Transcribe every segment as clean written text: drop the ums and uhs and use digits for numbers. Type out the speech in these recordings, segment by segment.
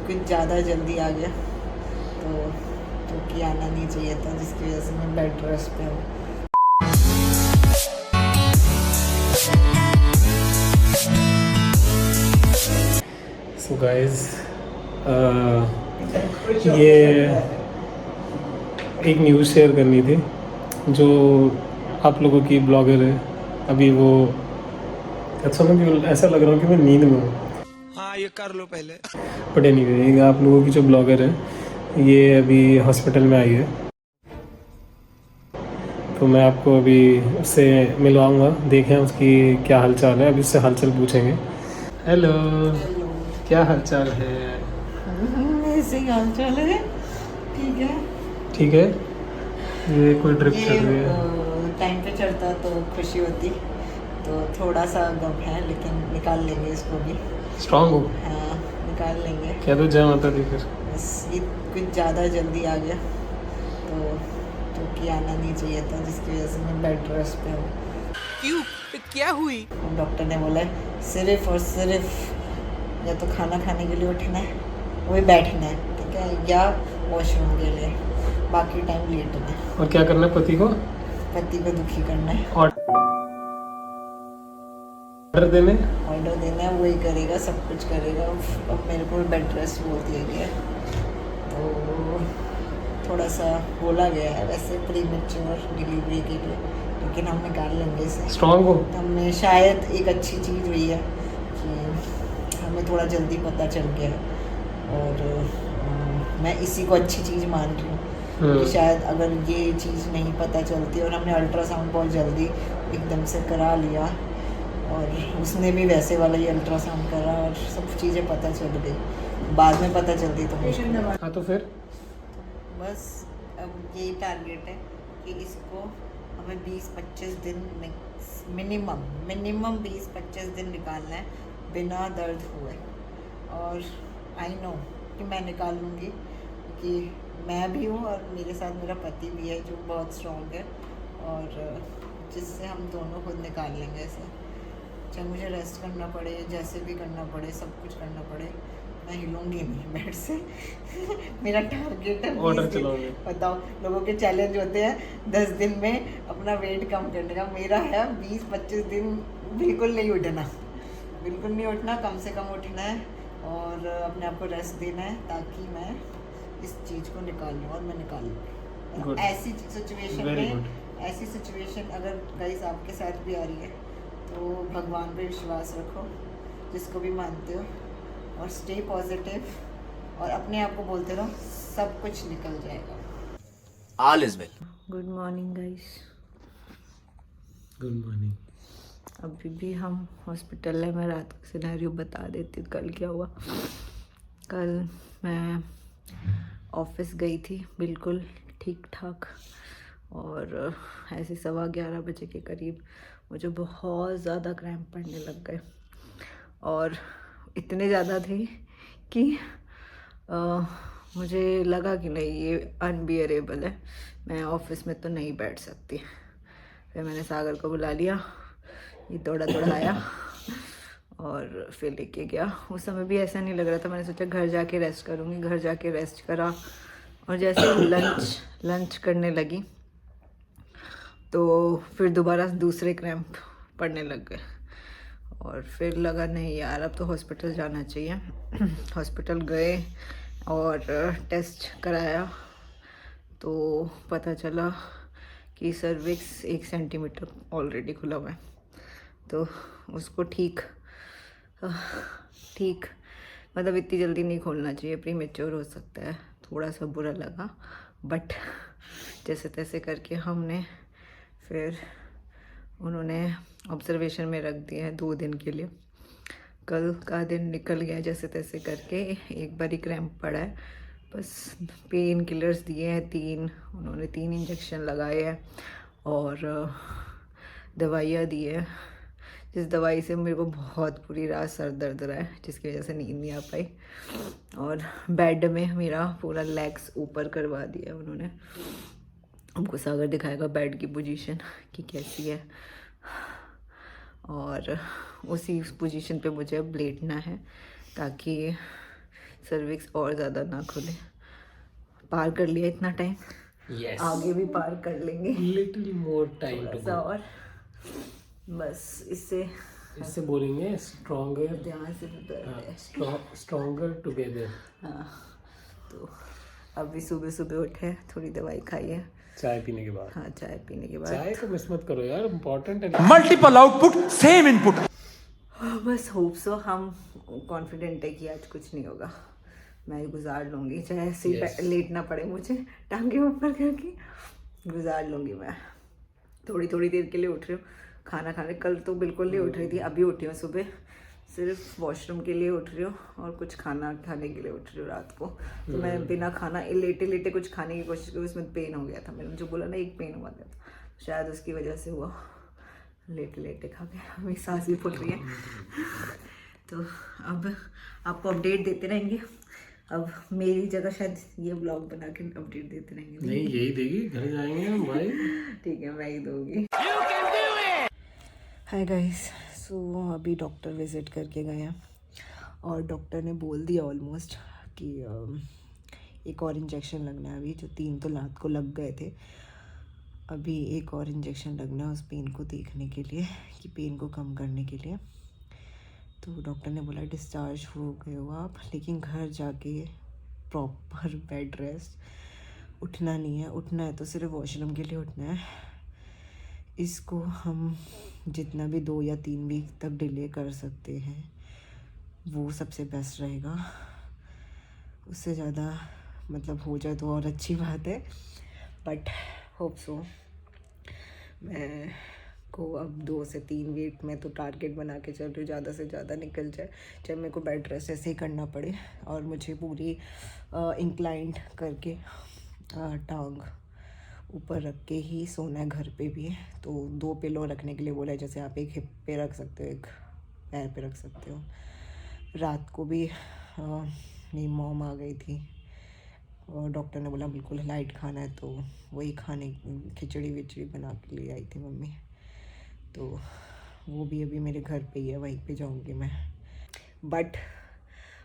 कुछ ज़्यादा जल्दी आ गया तो कि आना नहीं चाहिए था, जिसकी वजह से मैं बेड रेस्ट पे हूँ। सो गाइस, ये एक न्यूज़ शेयर करनी थी। जो आप लोगों की ब्लॉगर है, अभी वो अच्छा मैं ऐसा लग रहा हूँ कि मैं नींद में हूँ। हाँ, ये कर लो पहले। बट एनीवे, आप लोगों की जो ब्लॉगर है ये अभी हॉस्पिटल में आई है, तो मैं आपको अभी उससे मिलवाऊंगा। देखें उसकी क्या हालचाल है, अभी उससे हालचाल पूछेंगे। Hello, hello. क्या हालचाल है? ऐसे ही हाल चाल है, ठीक है। ठीक है। ये कोई ड्रिप ये चल रही है। टाइम पे चढ़ता तो खुशी होती, तो थोड़ा सा गम है, लेकिन निकाल लेंगे इसको भी। स्ट्रांग हो? हाँ, निकाल लेंगे। क्या तो जय माता दी फिर। बस ये कुछ ज़्यादा जल्दी आ गया तो कि आना नहीं चाहिए था, जिसकी वजह से मैं बेड रेस्ट पे हूँ। क्यों? क्या हुई? डॉक्टर ने बोला है सिर्फ और सिर्फ या तो खाना खाने के लिए उठना है, वही बैठना है, ठीक है, या वॉशरूम के लिए, बाकी टाइम लेटना है। और क्या करना है पति को? पति को दुखी करना है, ऑर्डर देने। ऑर्डर देना है, वही करेगा, सब कुछ करेगा। अब मेरे को बेड रेस्ट बोल दिया गया है, तो थोड़ा सा बोला गया है वैसे प्रीमेच्योर डिलीवरी के लिए, लेकिन हम निकाल लेंगे इसे। स्ट्रांग हो? तो हमें शायद एक अच्छी चीज़ हुई है कि हमें थोड़ा जल्दी पता चल गया है, और मैं इसी को अच्छी चीज़ मान रही हूँ कि शायद अगर ये चीज़ नहीं पता चलती और हमने अल्ट्रासाउंड बहुत जल्दी एकदम से करा लिया, और उसने भी वैसे वाला ही अल्ट्रासाउंड करा और सब चीज़ें पता चल गई, बाद में पता चलती तो मुश्किल। हाँ तो फिर बस अब यही टारगेट है कि इसको हमें 20-25 दिन में मिनिमम 20-25 दिन निकालना है बिना दर्द हुए। और आई नो कि मैं निकाल लूँगी, क्योंकि मैं भी हूँ और मेरे साथ मेरा पति भी है जो बहुत स्ट्रॉन्ग है, और जिससे हम दोनों खुद निकाल लेंगे इसे। चाहे मुझे रेस्ट करना पड़े, जैसे भी करना पड़े, सब कुछ करना पड़े, मैं हिलूंगी नहीं बेड से। मेरा टारगेट है 20 दिन। बताओ, लोगों के चैलेंज होते हैं 10 दिन में अपना वेट कम करने का, मेरा है 20-25 दिन बिल्कुल नहीं उठना, बिल्कुल नहीं उठना, कम से कम उठना है और अपने आप को रेस्ट देना है, ताकि मैं इस चीज़ को निकाल लूँ, और मैं निकाल लूँ। ऐसी सिचुएशन अगर गाइस आपके साथ भी आ रही है, तो भगवान पे विश्वास रखो, जिसको भी मानते हो, और स्टे पॉजिटिव, और अपने आप को बोलते रहो सब कुछ निकल जाएगा। All is well. Good morning guys. Good morning. अभी भी हम हॉस्पिटल है। मैं रात का सिनेरियो बता देती हूँ कल क्या हुआ। कल मैं ऑफिस गई थी बिल्कुल ठीक ठाक, और ऐसे 11:15 बजे के करीब मुझे बहुत ज़्यादा क्रैम्प पड़ने लग गए, और इतने ज़्यादा थे कि मुझे लगा कि नहीं, ये अनबियरेबल है, मैं ऑफिस में तो नहीं बैठ सकती। फिर मैंने सागर को बुला लिया, ये दौड़ा आया और फिर लेके गया। उस समय भी ऐसा नहीं लग रहा था, मैंने सोचा घर जाके रेस्ट करूँगी। घर जाके रेस्ट करा, और जैसे लंच करने लगी तो फिर दोबारा दूसरे क्रैम्प पड़ने लग गए, और फिर लगा नहीं यार, अब तो हॉस्पिटल जाना चाहिए। हॉस्पिटल गए और टेस्ट कराया, तो पता चला कि सर्विक्स 1 सेंटीमीटर ऑलरेडी खुला हुआ है, तो उसको ठीक मतलब इतनी जल्दी नहीं खोलना चाहिए, प्रीमेच्योर हो सकता है। थोड़ा सा बुरा लगा, बट जैसे तैसे करके हमने फिर उन्होंने ऑब्जर्वेशन में रख दिया है 2 दिन के लिए। कल का दिन निकल गया जैसे तैसे करके। एक बार ही क्रैम्प पड़ा है, बस पेन किलर्स दिए हैं 3, उन्होंने 3 इंजेक्शन लगाए हैं, और दवाइयाँ दी है, जिस दवाई से मेरे को बहुत पूरी रात सर दर्द रहा है, जिसकी वजह से नींद नहीं आ पाई। और बेड में मेरा पूरा लेग्स ऊपर करवा दिया उन्होंने। हमको सागर दिखाएगा बेड की पोजीशन कि कैसी है, और उसी पोजीशन पे मुझे अब लेटना है, ताकि सर्विक्स और ज़्यादा ना खुले। पार कर लिया इतना टाइम, यस, आगे भी पार कर लेंगे लिटिल मोर टाइम टू थोड़ा और, बस इससे बोलेंगे स्ट्रॉन्गर, ध्यान से स्ट्रॉन्गर टुगेदर। हाँ, तो अभी सुबह सुबह उठे, थोड़ी दवाई खाई है चाय पीने के बाद। हाँ, चाय पीने के बाद। चाय को मिस मत करो यार, इम्पोर्टेंट है। Multiple output same input. बस होप सो, हम कॉन्फिडेंट है कि आज कुछ नहीं होगा, मैं गुजार लूँगी, चाहे ऐसे ही लेटना पड़े मुझे टांगे ऊपर करके, गुजार लूँगी मैं। थोड़ी थोड़ी देर के लिए उठ रही हूँ खाना खाने, कल तो बिल्कुल नहीं उठ रही थी, अभी उठी हूँ सुबह, सिर्फ वॉशरूम के लिए उठ रही हूँ और कुछ खाना खाने के लिए उठ रही हूँ रात को। तो मैं बिना खाना लेटे लेटे कुछ खाने की कोशिश की, उसमें पेन हो गया था, मैंने जो बोला ना एक पेन हुआ था, शायद उसकी वजह से हुआ, लेटे लेटे खा के अभी सांस भी फूल रही है। तो अब आपको अपडेट देते रहेंगे, अब मेरी जगह शायद ये ब्लॉग बना के अपडेट देते रहेंगे। नहीं, यही देगी, घर जाएंगे हम भाई। ठीक है, मैं ही दूंगी। हाय गाइस, सो अभी डॉक्टर विज़िट करके गए हैं और डॉक्टर ने बोल दिया ऑलमोस्ट कि एक और इंजेक्शन लगना है। अभी जो 3 तो रात को लग गए थे, अभी एक और इंजेक्शन लगना है उस पेन को देखने के लिए, कि पेन को कम करने के लिए। तो डॉक्टर ने बोला डिस्चार्ज हो गए हो आप, लेकिन घर जाके प्रॉपर बेड रेस्ट, उठना नहीं है, उठना है तो सिर्फ वॉशरूम के लिए उठना है। इसको हम जितना भी 2 या 3 वीक तक डिले कर सकते हैं वो सबसे बेस्ट रहेगा, उससे ज़्यादा मतलब हो जाए तो और अच्छी बात है, बट होप सो। मैं को अब 2 से 3 वीक में तो टारगेट बना के चल रही हूँ, ज़्यादा से ज़्यादा निकल जाए, चाहे मेरे को बेड रेस्ट ऐसे ही करना पड़े और मुझे पूरी इंक्लाइंड करके टांग ऊपर रख के ही सोना है घर पे भी। तो 2 पिलो रखने के लिए बोला है, जैसे आप एक हिप पे रख सकते हो, एक पैर पे रख सकते हो। रात को भी मेरी मॉम आ गई थी और डॉक्टर ने बोला बिल्कुल लाइट खाना है, तो वही खाने खिचड़ी विचड़ी बना के ले आई थी मम्मी, तो वो भी अभी मेरे घर पे ही है, वहीं पे जाऊंगी मैं। बट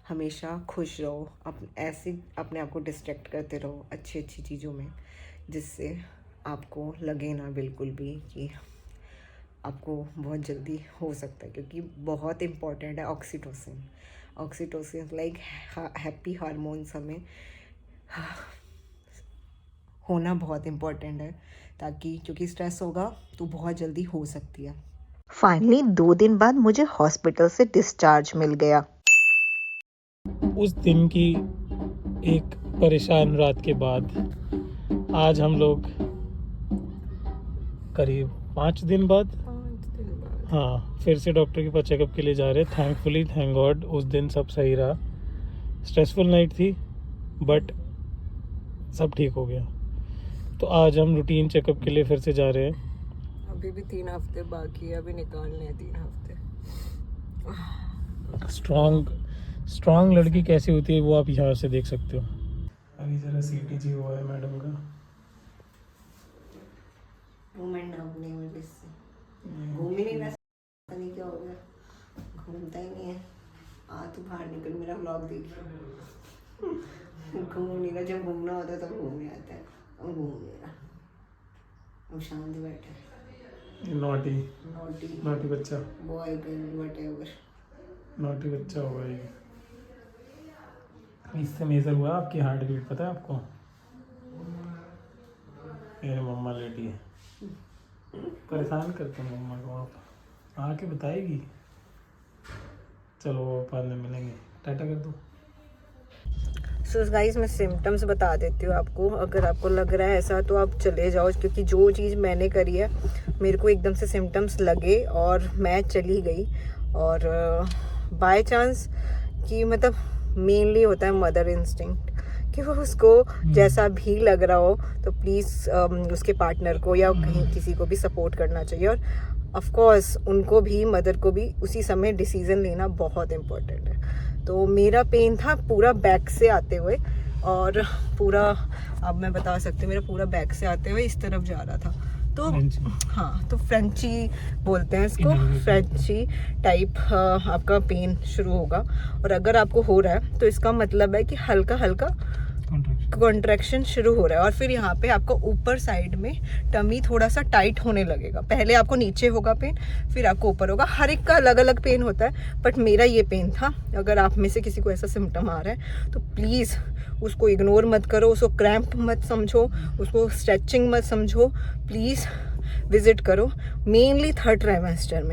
हमेशा खुश रहो, ऐसे अपने आप को डिस्ट्रैक्ट करते रहो अच्छी अच्छी चीज़ों में, जिससे आपको लगे ना बिल्कुल भी कि आपको बहुत जल्दी हो सकता है, क्योंकि बहुत इम्पॉर्टेंट है oxytocin. Oxytocin like happy hormones हमें होना बहुत इम्पॉर्टेंट है, ताकि क्योंकि स्ट्रेस होगा तो बहुत जल्दी हो सकती है। फाइनली 2 दिन बाद मुझे हॉस्पिटल से डिस्चार्ज मिल गया। उस दिन की एक परेशान रात के बाद आज हम लोग करीब 5 दिन बाद हाँ फिर से डॉक्टर के पास चेकअप के लिए जा रहे हैं। थैंकफुली, थैंक गॉड, उस दिन सब सही रहा। स्ट्रेसफुल नाइट थी बट सब ठीक हो गया। तो आज हम रूटीन चेकअप के लिए फिर से जा रहे हैं। अभी भी 3 हफ्ते बाकी है, अभी निकालने हैं 3 हफ्ते। स्ट्रॉन्ग लड़की कैसी होती है वो आप यहाँ से देख सकते हो। अभी जरा CTG हुआ है मैडम का। मूवमेंट अब नहीं हुई, इससे घूम ही नहीं रहा, पता नहीं क्या हो गया, घूमता ही नहीं है। तू बाहर निकल, मेरा व्लॉग देख, घूम नहीं रहा। जब घूमना होता है तब घूमने आता है, अब घूम नहीं रहा, अब शांति बैठे। नॉटी बच्चा, बॉय गर्ल व्हाटएवर, नॉटी बच्चा होगा ये। इससे मेजर हुआ आपकी हार्ट बीट, पता है आपको? मेरे मम्मा लेटी है, परेशान करते हैं मम्मा को, आप आके बताएगी। चलो बाद में मिलेंगे, टाटा कर दो। सो गाइस, मैं सिम्टम्स बता देती हूँ आपको। अगर आपको लग रहा है ऐसा तो आप चले जाओ, क्योंकि जो चीज़ मैंने करी है, मेरे को एकदम से सिम्टम्स लगे और मैं चली गई। और बाय चांस कि मतलब मेनली होता है मदर इंस्टिंक्ट, कि वो उसको जैसा भी लग रहा हो तो प्लीज़ उसके पार्टनर को या कहीं किसी को भी सपोर्ट करना चाहिए। और ऑफ कोर्स उनको भी, मदर को भी उसी समय डिसीज़न लेना बहुत इम्पोर्टेंट है। तो मेरा पेन था पूरा बैक से आते हुए, और पूरा, अब मैं बता सकती हूँ, मेरा पूरा बैक से आते हुए इस तरफ जा रहा था। तो फ्रेंची। हाँ, तो फ्रेंची बोलते हैं इसको, फ्रेंची टाइप आपका पेन शुरू होगा। और अगर आपको हो रहा है तो इसका मतलब है कि हल्का हल्का कॉन्ट्रैक्शन शुरू हो रहा है। और फिर यहाँ पे आपको ऊपर साइड में टमी थोड़ा सा टाइट होने लगेगा। पहले आपको नीचे होगा पेन, फिर आपको ऊपर होगा। हर एक का अलग अलग पेन होता है, बट मेरा ये पेन था। अगर आप में से किसी को ऐसा सिम्टम आ रहा है तो प्लीज़ उसको इग्नोर मत करो, उसको क्रैम्प मत समझो, उसको स्ट्रेचिंग मत समझो। प्लीज़ विजिट करो। मेनली थर्ड ट्राइमेस्टर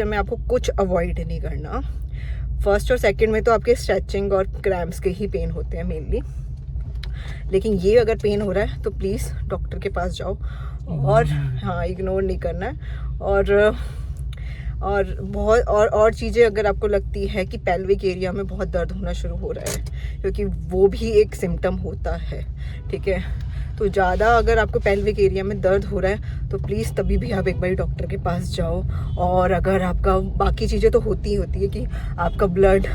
में आपको कुछ अवॉइड नहीं करना। फर्स्ट और सेकंड में तो आपके स्ट्रेचिंग और क्रैम्प्स के ही पेन होते हैं मेनली, लेकिन ये अगर पेन हो रहा है तो प्लीज़ डॉक्टर के पास जाओ। और हाँ, इग्नोर नहीं करना है। और बहुत और चीज़ें अगर आपको लगती है कि पेल्विक एरिया में बहुत दर्द होना शुरू हो रहा है, क्योंकि वो भी एक सिम्टम होता है, ठीक है। तो ज़्यादा अगर आपको पेल्विक एरिया में दर्द हो रहा है तो प्लीज़ तभी भी आप एक बार डॉक्टर के पास जाओ। और अगर आपका बाकी चीज़ें तो होती है कि आपका ब्लड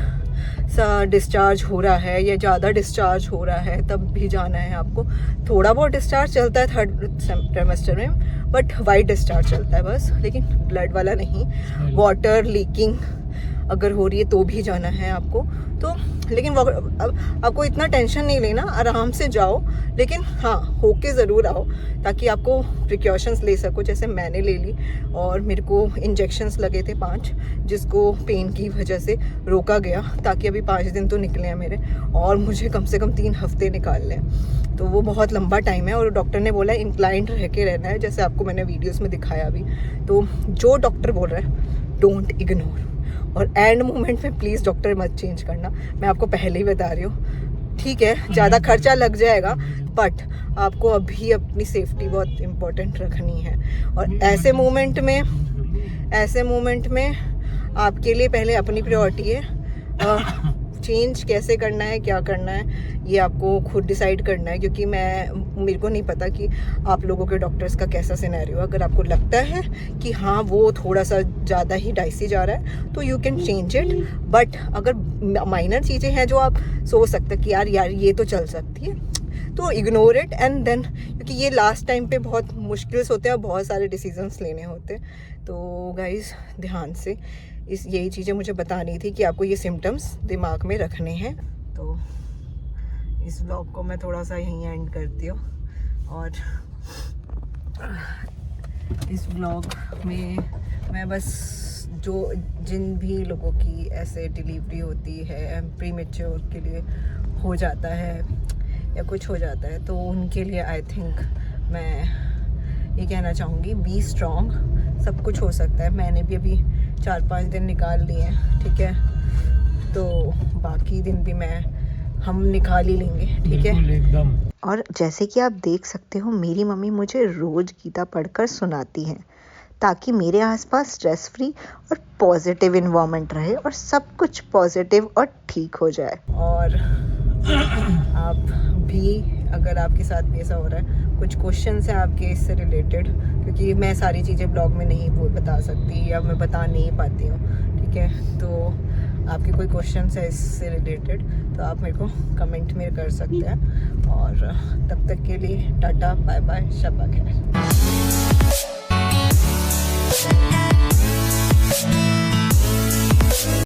सा डिस्चार्ज हो रहा है या ज़्यादा डिस्चार्ज हो रहा है, तब भी जाना है आपको। थोड़ा बहुत डिस्चार्ज चलता है थर्ड ट्राइमेस्टर में, बट वाइट डिस्चार्ज चलता है बस, लेकिन ब्लड वाला नहीं। वाटर लीकिंग अगर हो रही है तो भी जाना है आपको। तो लेकिन अब आपको इतना टेंशन नहीं लेना, आराम से जाओ, लेकिन हाँ, होके ज़रूर आओ ताकि आपको प्रिकॉशंस ले सको। जैसे मैंने ले ली, और मेरे को इंजेक्शंस लगे थे 5, जिसको पेन की वजह से रोका गया, ताकि अभी 5 दिन तो निकले हैं मेरे, और मुझे कम से कम 3 हफ्ते निकालने हैं। तो वो बहुत लंबा टाइम है, और डॉक्टर ने बोला इंक्लाइंड रह के रहना है, जैसे आपको मैंने वीडियोस में दिखाया अभी। तो जो डॉक्टर बोल रहा है डोंट इग्नोर, और एंड मोमेंट में प्लीज़ डॉक्टर मत चेंज करना। मैं आपको पहले ही बता रही हूँ, ठीक है, ज़्यादा खर्चा लग जाएगा, बट आपको अभी अपनी सेफ्टी बहुत इम्पोर्टेंट रखनी है। और ऐसे मोमेंट में आपके लिए पहले अपनी प्रायोरिटी है। चेंज कैसे करना है, क्या करना है, ये आपको खुद डिसाइड करना है, क्योंकि मेरे को नहीं पता कि आप लोगों के डॉक्टर्स का कैसा सिनेरियो। अगर आपको लगता है कि हाँ वो थोड़ा सा ज़्यादा ही डाइसी जा रहा है तो you can change it. But अगर माइनर चीज़ें हैं जो आप सोच सकते हैं कि यार ये तो चल सकती है, तो इग्नोर इट एंड देन, क्योंकि ये लास्ट टाइम पे बहुत मुश्किल होते हैं और बहुत सारे डिसीजंस लेने होते हैं। तो गाइस ध्यान से यही चीज़ें मुझे बतानी थी कि आपको ये सिम्टम्स दिमाग में रखने हैं। तो इस व्लॉग को मैं थोड़ा सा यहीं एंड करती हूँ, और इस व्लॉग में मैं बस जिन भी लोगों की ऐसे डिलीवरी होती है प्रीमेच्योर के लिए हो जाता है या कुछ हो जाता है, तो उनके लिए आई थिंक मैं ये कहना चाहूँगी, बी स्ट्रॉन्ग, सब कुछ हो सकता है। मैंने भी अभी 4-5 दिन निकाल लिए हैं, ठीक है, तो बाकी दिन भी हम निकाल ही लेंगे, ठीक है एकदम। और जैसे कि आप देख सकते हो, मेरी मम्मी मुझे रोज़ गीता पढ़कर सुनाती हैं, ताकि मेरे आसपास स्ट्रेस फ्री और पॉजिटिव इन्वायरमेंट रहे और सब कुछ पॉजिटिव और ठीक हो जाए। और आप भी, अगर आपके साथ भी ऐसा हो रहा है, कुछ क्वेश्चंस हैं आपके इससे रिलेटेड, क्योंकि मैं सारी चीज़ें ब्लॉग में नहीं बता सकती या मैं बता नहीं पाती हूँ, ठीक है, तो आपके कोई क्वेश्चंस है इससे रिलेटेड तो आप मेरे को कमेंट में कर सकते हैं। और तब तक के लिए टाटा बाय बाय, शब्बा खैर।